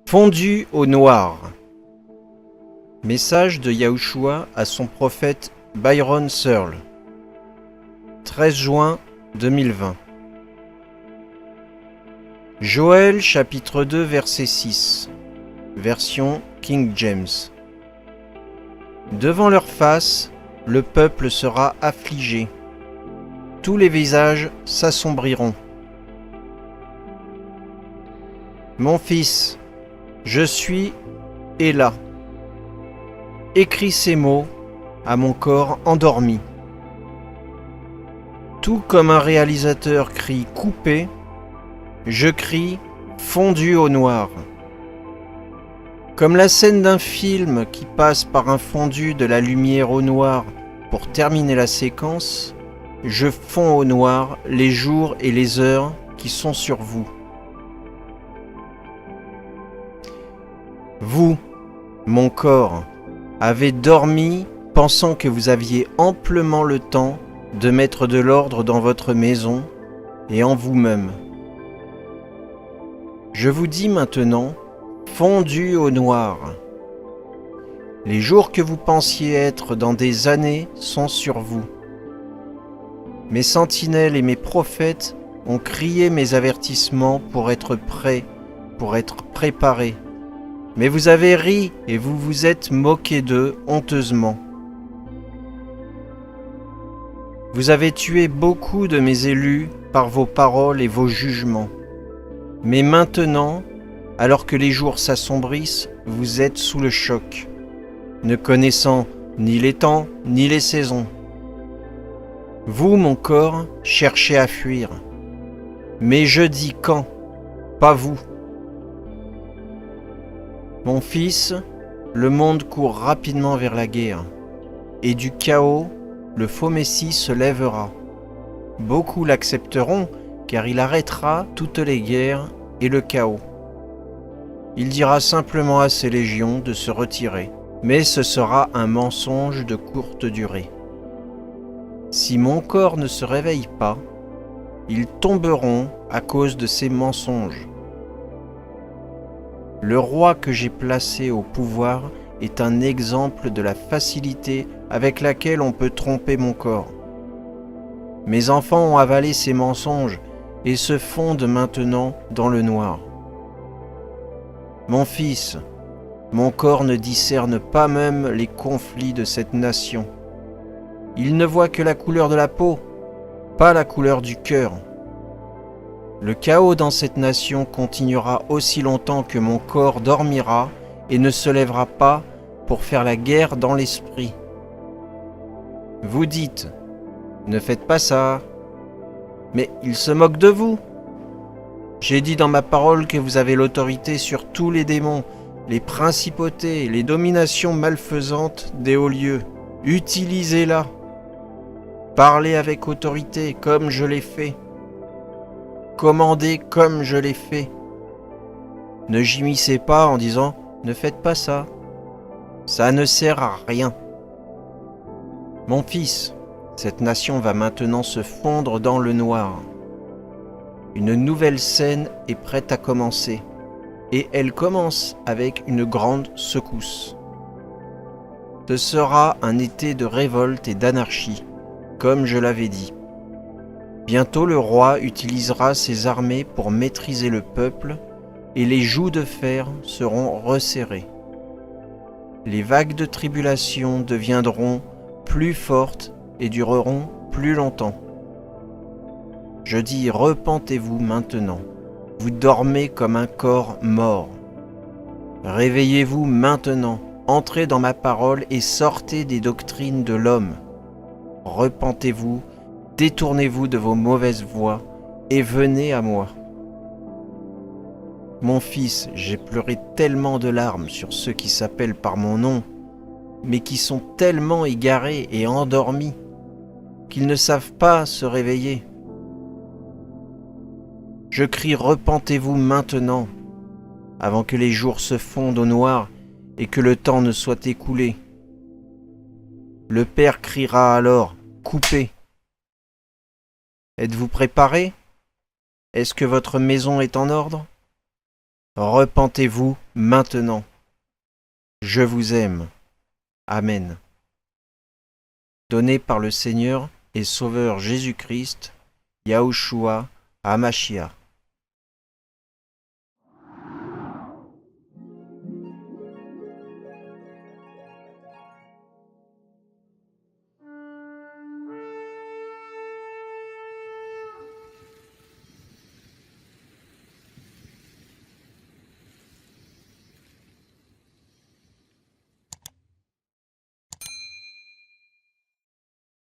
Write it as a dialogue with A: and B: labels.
A: Fondu au noir. Message de Yahushua à son prophète Byron Searle. 13 juin 2020. Joël chapitre 2 verset 6. Version King James. Devant leur face, le peuple sera affligé. Tous les visages s'assombriront. Mon fils, je suis et là. Écris ces mots à mon corps endormi. Tout comme un réalisateur crie coupé, je crie fondu au noir. Comme la scène d'un film qui passe par un fondu de la lumière au noir pour terminer la séquence, je fonds au noir les jours et les heures qui sont sur vous. Vous, mon corps, avez dormi pensant que vous aviez amplement le temps de mettre de l'ordre dans votre maison et en vous-même. Je vous dis maintenant, fondu au noir. Les jours que vous pensiez être dans des années sont sur vous. Mes sentinelles et mes prophètes ont crié mes avertissements pour être prêts, pour être préparés. Mais vous avez ri et vous vous êtes moqué d'eux honteusement. Vous avez tué beaucoup de mes élus par vos paroles et vos jugements. Mais maintenant, alors que les jours s'assombrissent, vous êtes sous le choc, ne connaissant ni les temps ni les saisons. Vous, mon corps, cherchez à fuir. Mais je dis quand, pas vous. Mon fils, le monde court rapidement vers la guerre, et du chaos, le faux Messie se lèvera. Beaucoup l'accepteront, car il arrêtera toutes les guerres et le chaos. Il dira simplement à ses légions de se retirer, mais ce sera un mensonge de courte durée. Si mon corps ne se réveille pas, ils tomberont à cause de ces mensonges. Le roi que j'ai placé au pouvoir est un exemple de la facilité avec laquelle on peut tromper mon corps. Mes enfants ont avalé ces mensonges et se fondent maintenant dans le noir. Mon fils, mon corps ne discerne pas même les conflits de cette nation. Il ne voit que la couleur de la peau, pas la couleur du cœur. Le chaos dans cette nation continuera aussi longtemps que mon corps dormira et ne se lèvera pas pour faire la guerre dans l'esprit. Vous dites, ne faites pas ça, mais il se moque de vous. J'ai dit dans ma parole que vous avez l'autorité sur tous les démons, les principautés, les dominations malfaisantes des hauts lieux. Utilisez-la. Parlez avec autorité comme je l'ai fait. Commandez comme je l'ai fait. Ne gémissez pas en disant « Ne faites pas ça ». Ça ne sert à rien. Mon fils, cette nation va maintenant se fondre dans le noir. Une nouvelle scène est prête à commencer. Et elle commence avec une grande secousse. Ce sera un été de révolte et d'anarchie, comme je l'avais dit. Bientôt le roi utilisera ses armées pour maîtriser le peuple et les jougs de fer seront resserrés. Les vagues de tribulation deviendront plus fortes et dureront plus longtemps. Je dis repentez-vous maintenant, vous dormez comme un corps mort. Réveillez-vous maintenant, entrez dans ma parole et sortez des doctrines de l'homme. Repentez-vous, détournez-vous de vos mauvaises voies et venez à moi. Mon fils, j'ai pleuré tellement de larmes sur ceux qui s'appellent par mon nom, mais qui sont tellement égarés et endormis qu'ils ne savent pas se réveiller. Je crie repentez-vous maintenant, avant que les jours se fondent au noir et que le temps ne soit écoulé. Le Père criera alors coupez. Êtes-vous préparés? Est-ce que votre maison est en ordre? repentez-vous maintenant. Je vous aime. Amen. Donné par le Seigneur et Sauveur Jésus-Christ, Yahushua HaMashiach.